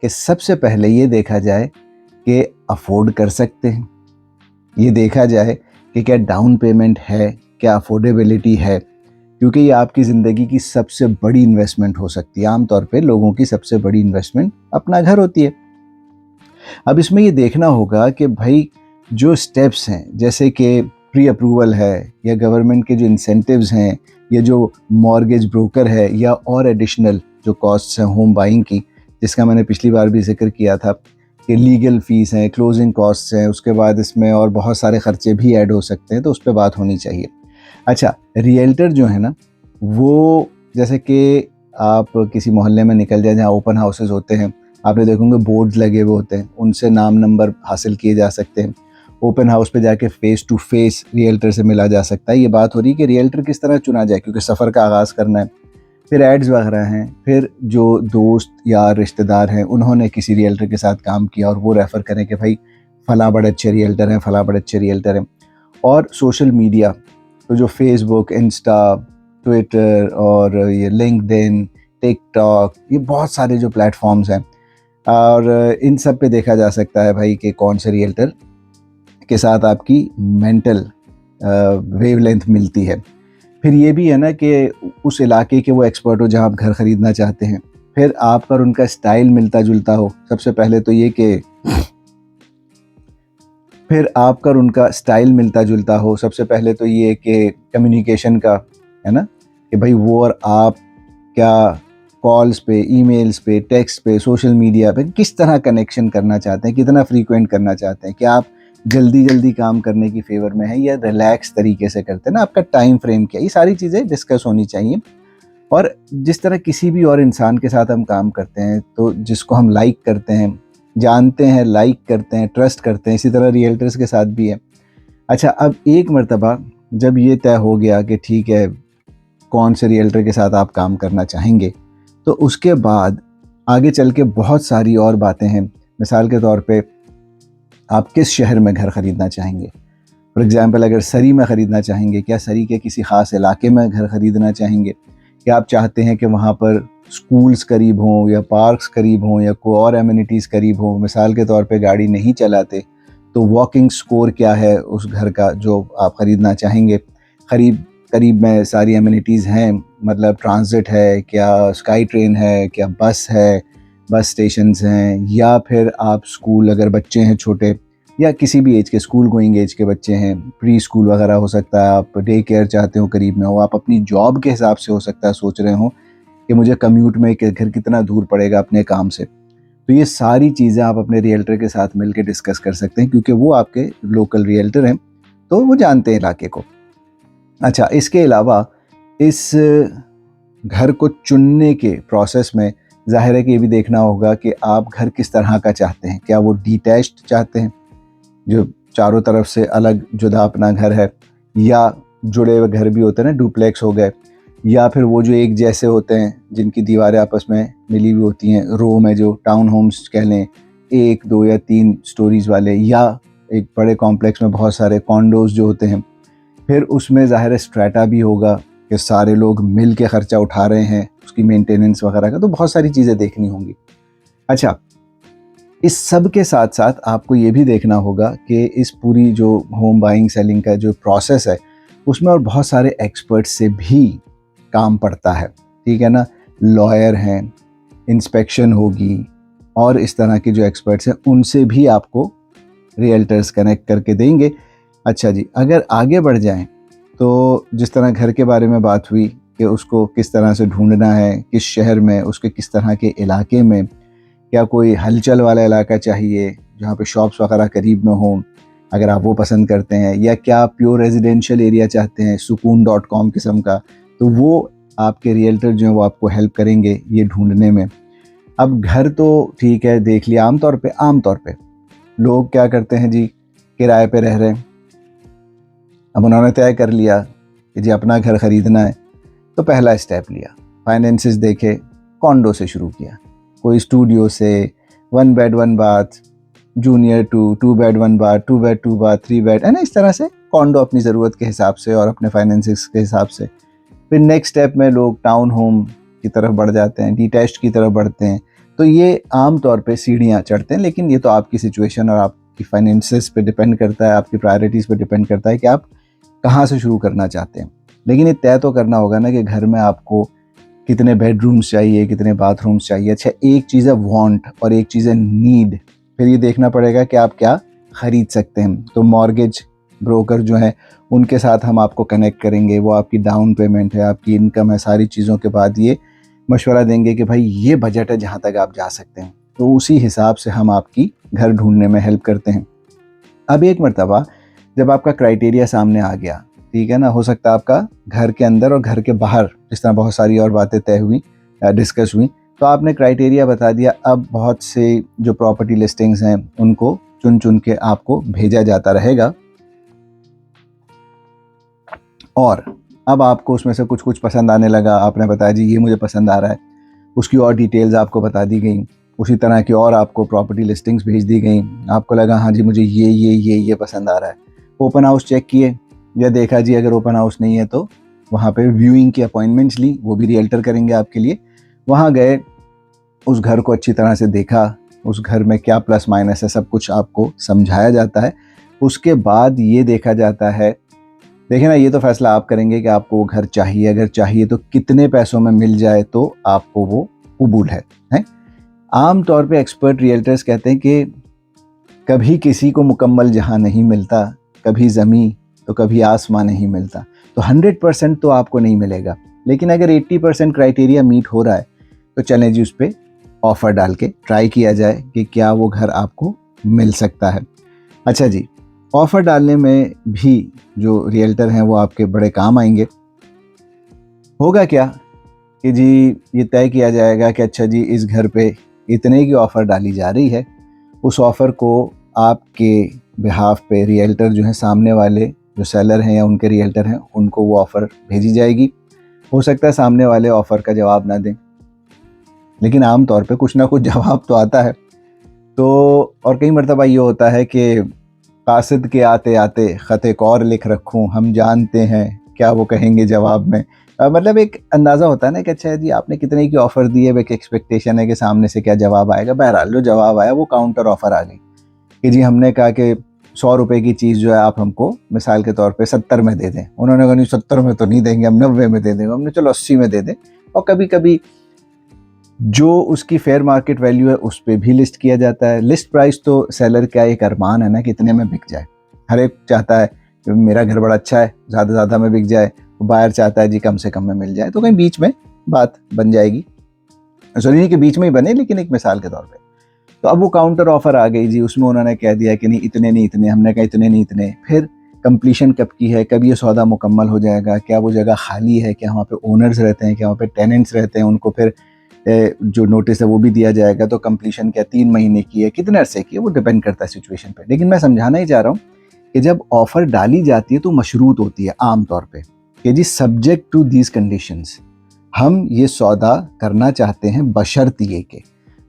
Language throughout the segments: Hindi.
कि सबसे पहले ये देखा जाए कि अफोर्ड कर सकते हैं, ये देखा जाए कि क्या डाउन पेमेंट है, क्या अफोर्डेबिलिटी है, क्योंकि ये आपकी ज़िंदगी की सबसे बड़ी इन्वेस्टमेंट हो सकती है। आमतौर पे लोगों की सबसे बड़ी इन्वेस्टमेंट अपना घर होती है। अब इसमें ये देखना होगा कि भाई जो स्टेप्स हैं, जैसे कि प्री अप्रूवल है या गवर्नमेंट के जो इंसेंटिव्स हैं या जो मॉर्गेज ब्रोकर है या और एडिशनल जो कॉस्ट्स हैं होम बाइंग की, जिसका मैंने पिछली बार भी जिक्र किया था कि लीगल फ़ीस हैं, क्लोजिंग कॉस्ट्स हैं, उसके बाद इसमें और बहुत सारे खर्चे भी ऐड हो सकते हैं, तो उस पर बात होनी चाहिए। अच्छा, रियल्टर जो है ना, वो जैसे कि आप किसी मोहल्ले में निकल जाए जहाँ ओपन हाउसेस होते हैं, आपने देखोगे बोर्ड्स लगे हुए होते हैं, उनसे नाम नंबर हासिल किए जा सकते हैं। ओपन हाउस पे जाके फेस टू फेस रियल्टर से मिला जा सकता है। ये बात हो रही है कि रियल्टर किस तरह चुना जाए, क्योंकि सफ़र का आगाज़ करना है। फिर एड्स वगैरह हैं, फिर जो दोस्त या रिश्तेदार हैं उन्होंने किसी रियल्टर के साथ काम किया और वो रेफ़र करें कि भाई फ़लाँ बड़े अच्छे रियल्टर हैं, फ़लाँ बड़े अच्छे रियल्टर हैं। और सोशल मीडिया, तो जो फेसबुक, इंस्टा, ट्विटर और ये लिंक्डइन, टिकटॉक, ये बहुत सारे जो प्लेटफॉर्म्स हैं, और इन सब पे देखा जा सकता है भाई कि कौन से रियल्टर के साथ आपकी मेंटल वेवलेंथ मिलती है। फिर ये भी है ना कि उस इलाके के वो एक्सपर्ट हो जहाँ आप घर ख़रीदना चाहते हैं। फिर आपका और उनका स्टाइल मिलता जुलता हो। सबसे पहले तो ये कि फिर आपका और उनका स्टाइल मिलता जुलता हो। सबसे पहले तो ये कि कम्युनिकेशन का, है ना, कि भाई वो और आप क्या कॉल्स पे, ईमेल्स पे, टेक्स्ट पे, सोशल मीडिया पे किस तरह कनेक्शन करना चाहते हैं, कितना फ्रीक्वेंट करना चाहते हैं, कि आप जल्दी जल्दी काम करने की फेवर में है या रिलैक्स तरीके से करते हैं ना, आपका टाइम फ्रेम क्या, ये सारी चीज़ें डिस्कस होनी चाहिए। और जिस तरह किसी भी और इंसान के साथ हम काम करते हैं, तो जिसको हम लाइक करते हैं, जानते हैं, लाइक करते हैं, ट्रस्ट करते हैं, इसी तरह रियल्टर्स के साथ भी है। अच्छा, अब एक मर्तबा जब ये तय हो गया कि ठीक है कौन से रियल्टर के साथ आप काम करना चाहेंगे, तो उसके बाद आगे चल के बहुत सारी और बातें हैं। मिसाल के तौर पे आप किस शहर में घर ख़रीदना चाहेंगे। फॉर एग्ज़ाम्पल, अगर सरी में ख़रीदना चाहेंगे, क्या सरी के किसी ख़ास इलाके में घर ख़रीदना चाहेंगे, क्या आप चाहते हैं कि वहाँ पर स्कूल्स करीब हों या पार्क्स करीब हों या कोई और एमिनिटीज़ करीब हों। मिसाल के तौर पे गाड़ी नहीं चलाते तो वॉकिंग स्कोर क्या है उस घर का जो आप ख़रीदना चाहेंगे। करीब में सारी एमिनिटीज़ हैं, मतलब ट्रांजिट है, क्या स्काई ट्रेन है, क्या बस है, बस स्टेशंस हैं, या फिर आप स्कूल, अगर बच्चे हैं छोटे या किसी भी एज के, स्कूल गोइंग एज के बच्चे हैं, प्री स्कूल वगैरह हो सकता है, आप डे केयर चाहते हो करीब में हो, आप अपनी जॉब के हिसाब से हो सकता है सोच रहे हो कि मुझे कम्यूट में कि घर कितना दूर पड़ेगा अपने काम से। तो ये सारी चीज़ें आप अपने रियल्टर के साथ मिलकर डिस्कस कर सकते हैं, क्योंकि वो आपके लोकल रियल्टर हैं, तो वो जानते हैं इलाके को। अच्छा, इसके अलावा इस घर को चुनने के प्रोसेस में ज़ाहिर है कि ये भी देखना होगा कि आप घर किस तरह का चाहते हैं। क्या वो डिटैच्ड चाहते हैं, जो चारों तरफ से अलग जुदा अपना घर है, या जुड़े हुए घर भी होते हैं ना, डुप्लेक्स हो गए, या फिर वो जो एक जैसे होते हैं जिनकी दीवारें आपस में मिली हुई होती हैं, रो में, जो टाउन होम्स कह लें, 1, 2 या 3 स्टोरीज़ वाले, या एक बड़े कॉम्प्लेक्स में बहुत सारे कॉन्डोज़ जो होते हैं। फिर उसमें ज़ाहिर है स्ट्रेटा भी होगा कि सारे लोग मिल के ख़र्चा उठा रहे हैं उसकी मेंटेनेंस वगैरह का, तो बहुत सारी चीज़ें देखनी होंगी। अच्छा, इस सब के साथ साथ आपको ये भी देखना होगा कि इस पूरी जो होम बाइंग सेलिंग का जो प्रोसेस है, उसमें और बहुत सारे एक्सपर्ट से भी काम पड़ता है, ठीक है ना। लॉयर हैं, इंस्पेक्शन होगी, और इस तरह के जो एक्सपर्ट्स हैं उनसे भी आपको रियल्टर्स कनेक्ट करके देंगे। अच्छा जी, अगर आगे बढ़ जाएं तो जिस तरह घर के बारे में बात हुई कि उसको किस तरह से ढूंढना है, किस शहर में, उसके किस तरह के इलाके में, क्या कोई हलचल वाला इलाका चाहिए जहाँ पे शॉप्स वगैरह करीब में हों, अगर आप वो पसंद करते हैं, या क्या आप प्योर रेजिडेंशियल एरिया चाहते हैं, सुकून.com किस्म का, तो वो आपके रियल्टर जो हैं वो आपको हेल्प करेंगे ये ढूंढने में। अब घर तो ठीक है देख लिया, आमतौर पे लोग क्या करते हैं जी, किराए पे रह रहे हैं। अब उन्होंने तय कर लिया कि जी अपना घर ख़रीदना है, तो पहला स्टेप लिया, फाइनेंसेस देखे, कॉन्डो से शुरू किया, कोई स्टूडियो से, 1 bed 1 bath, junior to 2 bed 1 bath, 2 bed 2 bath, 3 bed, है ना, इस तरह से कॉन्डो अपनी ज़रूरत के हिसाब से और अपने फाइनेंसेस के हिसाब से। फिर नेक्स्ट स्टेप में लोग टाउन होम की तरफ बढ़ जाते हैं, डिटैच्ड की तरफ बढ़ते हैं, तो ये आम तौर पे सीढ़ियाँ चढ़ते हैं, लेकिन ये तो आपकी सिचुएशन और आपकी फाइनेंसेस पे डिपेंड करता है, आपकी प्रायोरिटीज़ पे डिपेंड करता है कि आप कहाँ से शुरू करना चाहते हैं। लेकिन ये तय तो करना होगा ना कि घर में आपको कितने बेडरूम्स चाहिए, कितने बाथरूम्स चाहिए। अच्छा, एक चीज़ है वांट और एक चीज़ है नीड। फिर ये देखना पड़ेगा कि आप क्या ख़रीद सकते हैं। तो मॉर्गेज ब्रोकर जो है उनके साथ हम आपको कनेक्ट करेंगे, वो आपकी डाउन पेमेंट है, आपकी इनकम है, सारी चीज़ों के बाद ये मशवरा देंगे कि भाई ये बजट है जहाँ तक आप जा सकते हैं। तो उसी हिसाब से हम आपकी घर ढूंढने में हेल्प करते हैं। अब एक मर्तबा जब आपका क्राइटेरिया सामने आ गया, ठीक है ना, हो सकता है आपका घर के अंदर और घर के बाहर जिस तरह बहुत सारी और बातें तय हुई, डिस्कस हुई, तो आपने क्राइटेरिया बता दिया। अब बहुत से जो प्रॉपर्टी लिस्टिंग्स हैं उनको चुन चुन के आपको भेजा जाता रहेगा और अब आपको उसमें से कुछ कुछ पसंद आने लगा। आपने बताया जी ये मुझे पसंद आ रहा है, उसकी और डिटेल्स आपको बता दी गई, उसी तरह की और आपको प्रॉपर्टी लिस्टिंग्स भेज दी गई। आपको लगा हाँ जी मुझे ये पसंद आ रहा है। ओपन हाउस चेक किए या देखा जी अगर ओपन हाउस नहीं है तो वहाँ पे व्यूइंग की अपॉइंटमेंट्स ली, वो भी रियल्टर करेंगे आपके लिए। वहाँ गए, उस घर को अच्छी तरह से देखा, उस घर में क्या प्लस माइनस है सब कुछ आपको समझाया जाता है। उसके बाद ये देखा जाता है, देखिए ना, ये तो फैसला आप करेंगे कि आपको वो घर चाहिए, अगर चाहिए तो कितने पैसों में मिल जाए तो आपको वो कबूल है? आम तौर पे एक्सपर्ट रियल्टर्स कहते हैं कि कभी किसी को मुकम्मल जहां नहीं मिलता, कभी ज़मीं तो कभी आसमां नहीं मिलता। तो 100% तो आपको नहीं मिलेगा, लेकिन अगर 80% क्राइटेरिया मीट हो रहा है तो चलें जी उस पर ऑफ़र डाल के ट्राई किया जाए कि क्या वो घर आपको मिल सकता है। अच्छा जी, ऑफ़र डालने में भी जो रियल्टर हैं वो आपके बड़े काम आएंगे। होगा क्या कि जी ये तय किया जाएगा कि अच्छा जी इस घर पे इतने की ऑफ़र डाली जा रही है। उस ऑफ़र को आपके बिहाफ पे रियल्टर जो है, सामने वाले जो सेलर हैं या उनके रियल्टर हैं, उनको वो ऑफ़र भेजी जाएगी। हो सकता है सामने वाले ऑफ़र का जवाब ना दें, लेकिन आम तौर पे कुछ ना कुछ जवाब तो आता है। तो और कई मरतबा ये होता है कि कासिद के आते आते ख़त एक और लिख रखूँ, हम जानते हैं क्या वो कहेंगे जवाब में। मतलब एक अंदाज़ा होता है ना कि अच्छा जी आपने कितने की ऑफ़र दी है, एक एक्सपेक्टेशन है कि सामने से क्या जवाब आएगा। बहरहाल जो जवाब आया वो काउंटर ऑफ़र आ गई कि जी हमने कहा कि 100 रुपये की चीज़ जो है आप हमको मिसाल के तौर पे 70 में दे दें। उन्होंने कहा नहीं 70 में तो नहीं देंगे, हम 90 में दे देंगे। हमने चलो 80 में दे दें। और कभी कभी जो उसकी फेयर मार्केट वैल्यू है उस पर भी लिस्ट किया जाता है। लिस्ट प्राइस तो सेलर का एक अरमान है ना कि इतने में बिक जाए। हर एक चाहता है कि मेरा घर बड़ा अच्छा है, ज़्यादा में बिक जाए। बायर चाहता है जी कम से कम में मिल जाए। तो कहीं बीच में बात बन जाएगी, सॉरी नहीं कि बीच में ही बने, लेकिन एक मिसाल के तौर पे। तो अब वो काउंटर ऑफर आ गई जी, उसमें उन्होंने कह दिया कि नहीं इतने नहीं इतने, हमने कहा इतने नहीं इतने। फिर कंप्लीशन कब की है, कब ये सौदा मुकम्मल हो जाएगा, क्या वो जगह खाली है, क्या वहाँ पे ओनर्स रहते हैं, क्या वहाँ पे टेनेंट्स रहते हैं, उनको फिर जो नोटिस है वो भी दिया जाएगा। तो कंप्लीशन क्या 3 महीने की है, कितने अरसे की है, वो डिपेंड करता है सिचुएशन पे। लेकिन मैं समझाना ही चाह रहा हूँ कि जब ऑफर डाली जाती है तो मशरूत होती है आम तौर पे कि जी सब्जेक्ट टू दीज कंडीशंस, हम ये सौदा करना चाहते हैं बशर्त ये के।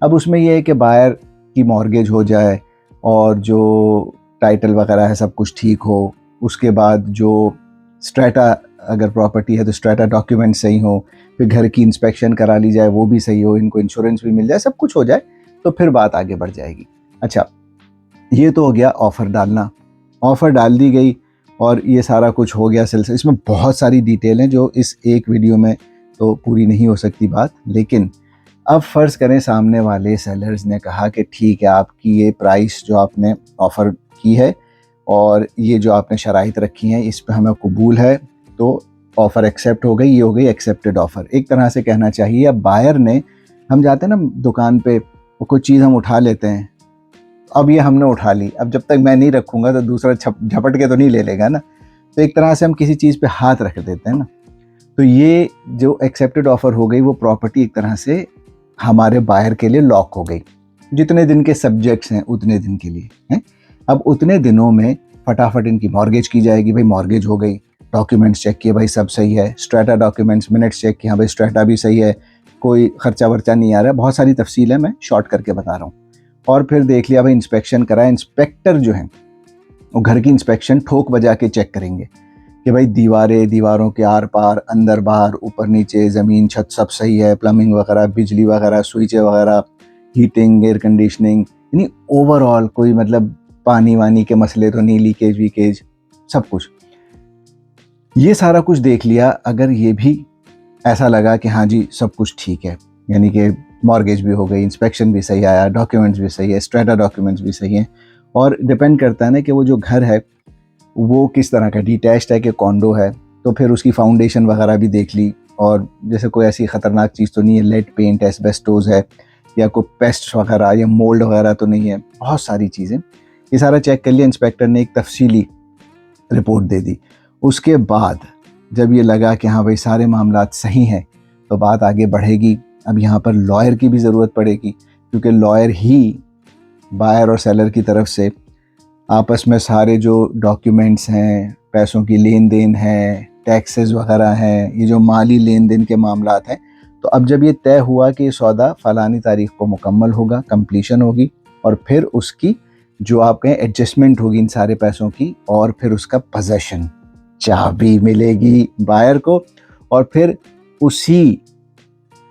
अब उसमें यह है कि बायर की मॉर्गेज हो जाए और जो टाइटल वगैरह है सब कुछ ठीक हो, उसके बाद जो स्ट्रेटा अगर प्रॉपर्टी है तो स्ट्रेटा डॉक्यूमेंट सही हो, फिर घर की इंस्पेक्शन करा ली जाए वो भी सही हो, इनको इंश्योरेंस भी मिल जाए, सब कुछ हो जाए तो फिर बात आगे बढ़ जाएगी। अच्छा, ये तो हो गया ऑफ़र डालना। ऑफ़र डाल दी गई और ये सारा कुछ हो गया सिलसिला। इसमें बहुत सारी डिटेल हैं जो इस एक वीडियो में तो पूरी नहीं हो सकती बात। लेकिन अब फ़र्ज़ करें सामने वाले सेलर्स ने कहा कि ठीक है आपकी ये प्राइस जो आपने ऑफ़र की है और ये जो आपने शराइत रखी हैं इस पे हमें कबूल है, तो ऑफ़र एक्सेप्ट हो गई। ये हो गई एक्सेप्टेड ऑफ़र एक तरह से कहना चाहिए। अब बायर ने, हम जाते हैं ना दुकान पे, वो कोई चीज़ हम उठा लेते हैं, अब ये हमने उठा ली, अब जब तक मैं नहीं रखूँगा तो दूसरा झपट के तो नहीं ले लेगा ना। तो एक तरह से हम किसी चीज़ पे हाथ रख देते हैं ना। तो ये जो एक्सेप्टेड ऑफ़र हो गई वो प्रॉपर्टी एक तरह से हमारे बायर के लिए लॉक हो गई। जितने दिन के सब्जेक्ट्स हैं उतने दिन के लिए हैं। अब उतने दिनों में फटाफट इनकी मॉर्गेज की जाएगी। भाई मॉर्गेज हो गई, डॉक्यूमेंट्स चेक किए, भाई सब सही है, स्ट्रेटा डॉक्यूमेंट्स मिनट्स चेक किए, हाँ भाई स्ट्रेटा भी सही है, कोई खर्चा वर्चा नहीं आ रहा है। बहुत सारी तफसील है, मैं शॉर्ट करके बता रहा हूँ। और फिर देख लिया भाई, इंस्पेक्शन करा। इंस्पेक्टर जो है वो घर की इंस्पेक्शन ठोक बजा के चेक करेंगे कि भाई दीवारें, दीवारों के आर पार, अंदर बाहर, ऊपर नीचे, ज़मीन छत सब सही है, प्लम्बिंग वगैरह, बिजली वगैरह, स्विचें वगैरह, हीटिंग, एयर कंडीशनिंग, यानी ओवरऑल कोई मतलब पानी वानी के मसले तो नहीं, लीकेज वीकेज, सब कुछ। ये सारा कुछ देख लिया। अगर ये भी ऐसा लगा कि हाँ जी सब कुछ ठीक है, यानी कि मॉर्गेज भी हो गई, इंस्पेक्शन भी सही आया, डॉक्यूमेंट्स भी सही है, स्ट्रेटा डॉक्यूमेंट्स भी सही हैं, और डिपेंड करता है ना कि वो जो घर है वो किस तरह का, डिटैच्ड है कि कॉन्डो है, तो फिर उसकी फाउंडेशन वगैरह भी देख ली, और जैसे कोई ऐसी ख़तरनाक चीज़ तो नहीं है, लेड पेंट, एस्बेस्टोस है, या कोई पेस्ट वगैरह या मोल्ड वगैरह तो नहीं है, बहुत सारी चीज़ें, ये सारा चेक कर लिया। इंस्पेक्टर ने एक तफसीली रिपोर्ट दे दी। उसके बाद जब ये लगा कि हाँ भाई सारे मामलात सही हैं, तो बात आगे बढ़ेगी। अब यहाँ पर लॉयर की भी ज़रूरत पड़ेगी, क्योंकि लॉयर ही बायर और सेलर की तरफ से आपस में सारे जो डॉक्यूमेंट्स हैं, पैसों की लेन देन है, टैक्सेस वगैरह हैं, ये जो माली लेन देन के मामलात हैं, तो अब जब ये तय हुआ कि ये सौदा फ़लानी तारीख को मुकम्मल होगा, कंप्लीशन होगी, और फिर उसकी जो आप कहें एडजस्टमेंट होगी इन सारे पैसों की, और फिर उसका पोजेसन, चाबी मिलेगी बायर को, और फिर उसी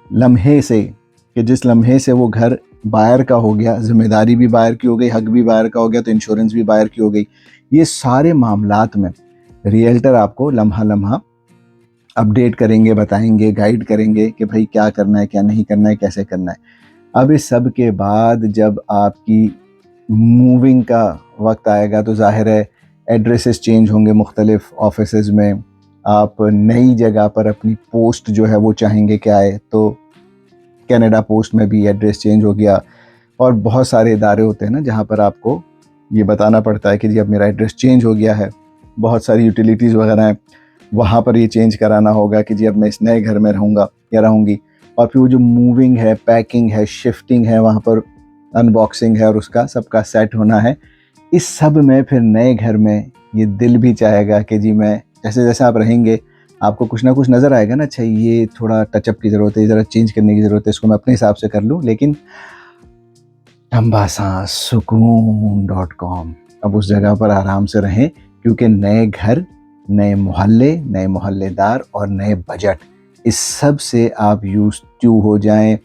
लम्हे से, कि जिस लम्हे से वो घर बायर का हो गया, जिम्मेदारी भी बायर की हो गई, हक भी बायर का हो गया, तो इंश्योरेंस भी बायर की हो गई, ये सारे मामलात में रियल्टर आपको लम्हा लम्हा अपडेट करेंगे, बताएंगे, गाइड करेंगे कि भाई क्या करना है, क्या नहीं करना है, कैसे करना है। अब इस सब के बाद जब आपकी मूविंग का वक्त आएगा, तो जाहिर है एड्रेसेस चेंज होंगे मुख्तलिफ ऑफिसेज़ में, आप नई जगह पर अपनी पोस्ट जो है वो चाहेंगे कि आए, तो कनाडा पोस्ट में भी एड्रेस चेंज हो गया, और बहुत सारे इदारे होते हैं ना जहाँ पर आपको ये बताना पड़ता है कि जी अब मेरा एड्रेस चेंज हो गया है, बहुत सारी यूटिलिटीज़ वगैरह हैं, वहाँ पर ये चेंज कराना होगा कि जी अब मैं इस नए घर में रहूँगा या रहूँगी, और फिर वो जो मूविंग है, पैकिंग है, शिफ्टिंग है, वहाँ पर अनबॉक्सिंग है, और उसका सबका सेट होना है। इस सब में फिर नए घर में ये दिल भी चाहेगा कि जी मैं, जैसे जैसे आप रहेंगे आपको कुछ ना कुछ नज़र आएगा ना, अच्छा ये थोड़ा टचअप की ज़रूरत है, ज़रा चेंज करने की ज़रूरत है, इसको मैं अपने हिसाब से कर लूँ, लेकिन लंबा सांस सुकून.com, अब उस जगह पर आराम से रहें, क्योंकि नए घर, नए मोहल्ले, नए मोहल्लेदार और नए बजट, इस सब से आप यूज्ड टू हो जाएं,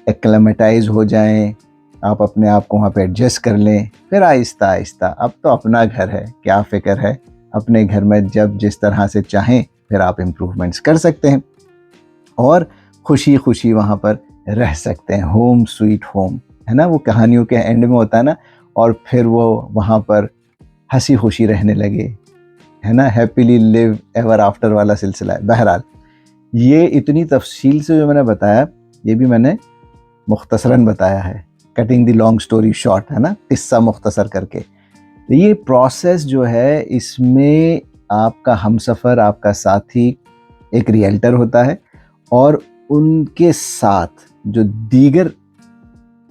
एक्लेमेटाइज हो जाएं, आप अपने आप को वहाँ पे एडजस्ट कर लें, फिर आहिस्ता आहिस्ता अब तो अपना घर है, क्या फ़िक्र है, अपने घर में जब जिस तरह से चाहें फिर आप इम्प्रूवमेंट्स कर सकते हैं, और खुशी खुशी वहाँ पर रह सकते हैं। होम स्वीट होम है ना, वो कहानियों के एंड में होता है ना, और फिर वो वहाँ पर हंसी खुशी रहने लगे, है ना, हैप्पीली लिव एवर आफ्टर वाला सिलसिला है। बहरहाल ये इतनी तफसील से जो मैंने बताया, ये भी मैंने मुख्तसरन बताया है, cutting the long story short, है ना, किस्सा मुख्तसर करके। तो ये प्रोसेस जो है, इसमें आपका हमसफ़र, आपका साथी एक रियल्टर होता है, और उनके साथ जो दीगर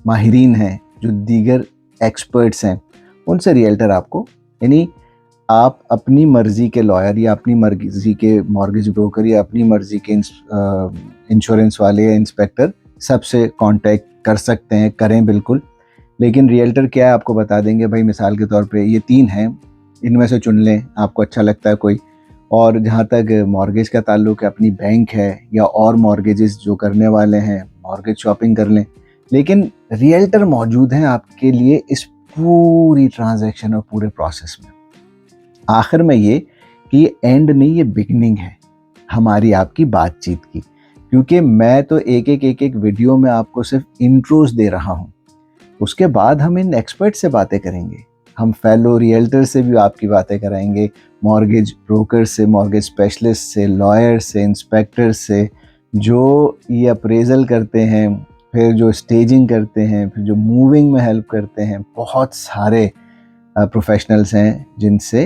माहिरीन हैं, जो दीगर एक्सपर्ट्स हैं, उनसे रियल्टर आपको, यानी आप अपनी मर्ज़ी के लॉयर या अपनी मर्ज़ी के मॉर्गेज ब्रोकर या अपनी मर्ज़ी के इंश्योरेंस वाले या इंस्पेक्टर सबसे कांटेक्ट कर सकते हैं, करें बिल्कुल। लेकिन रियल्टर क्या है आपको बता देंगे, भाई मिसाल के तौर पे ये 3 हैं, इनमें से चुन लें, आपको अच्छा लगता है कोई। और जहाँ तक मॉर्गेज का ताल्लुक है, अपनी बैंक है या और मॉर्गेजेस जो करने वाले हैं, मॉर्गेज शॉपिंग कर लें, लेकिन रियल्टर मौजूद हैं आपके लिए इस पूरी ट्रांजैक्शन और पूरे प्रोसेस में। आखिर में ये कि ये एंड नहीं, ये बिगनिंग है हमारी आपकी बातचीत की, क्योंकि मैं तो एक एक वीडियो में आपको सिर्फ इंट्रोज दे रहा हूँ, उसके बाद हम इन एक्सपर्ट से बातें करेंगे, हम फेलो रियल्टर से भी आपकी बातें कराएंगे, मॉर्गेज ब्रोकर से, मॉर्गेज स्पेशलिस्ट से, लॉयर से, इंस्पेक्टर से, जो ये अप्रेजल करते हैं, फिर जो स्टेजिंग करते हैं, फिर जो मूविंग में हेल्प करते हैं। बहुत सारे प्रोफेशनल्स हैं जिनसे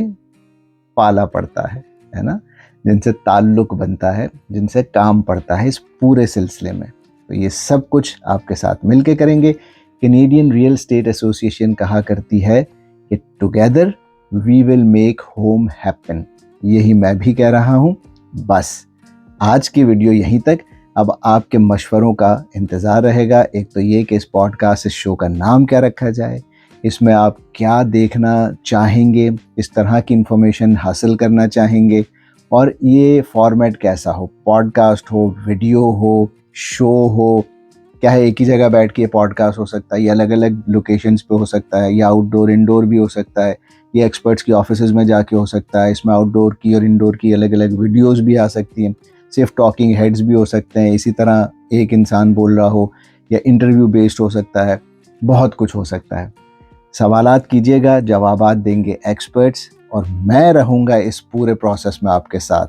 पाला पड़ता है ना, जिनसे ताल्लुक़ बनता है, जिनसे काम पड़ता है इस पूरे सिलसिले में। तो ये सब कुछ आपके साथ मिल के करेंगे। कैनेडियन रियल एस्टेट एसोसिएशन कहा करती है कि together we will make home happen. यही मैं भी कह रहा हूँ। बस आज की वीडियो यहीं तक। अब आपके मशवरों का इंतज़ार रहेगा। एक तो ये कि इस पॉडकास्ट, इस शो का नाम क्या रखा जाए, इसमें आप क्या देखना चाहेंगे, किस तरह की इंफॉर्मेशन हासिल करना चाहेंगे, और ये फॉर्मेट कैसा हो, पॉडकास्ट हो, वीडियो हो, शो हो, क्या है, एक ही जगह बैठ के पॉडकास्ट हो सकता है, ये अलग अलग लोकेशंस पे हो सकता है, या आउटडोर इंडोर भी हो सकता है, ये एक्सपर्ट्स की ऑफिसेज में जाके हो सकता है। इसमें आउटडोर की और इंडोर की अलग अलग वीडियोस भी आ सकती हैं, सिर्फ टॉकिंग हेड्स भी हो सकते हैं, इसी तरह एक इंसान बोल रहा हो, या इंटरव्यू बेस्ड हो सकता है, बहुत कुछ हो सकता है। सवालात कीजिएगा, जवाबात देंगे एक्सपर्ट्स, और मैं रहूँगा इस पूरे प्रोसेस में आपके साथ,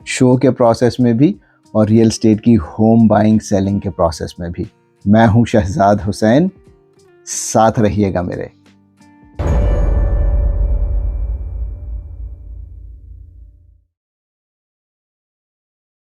शो के प्रोसेस में भी और रियल एस्टेट की होम बाइंग सेलिंग के प्रोसेस में भी। मैं हूँ शहजाद हुसैन, साथ रहिएगा मेरे।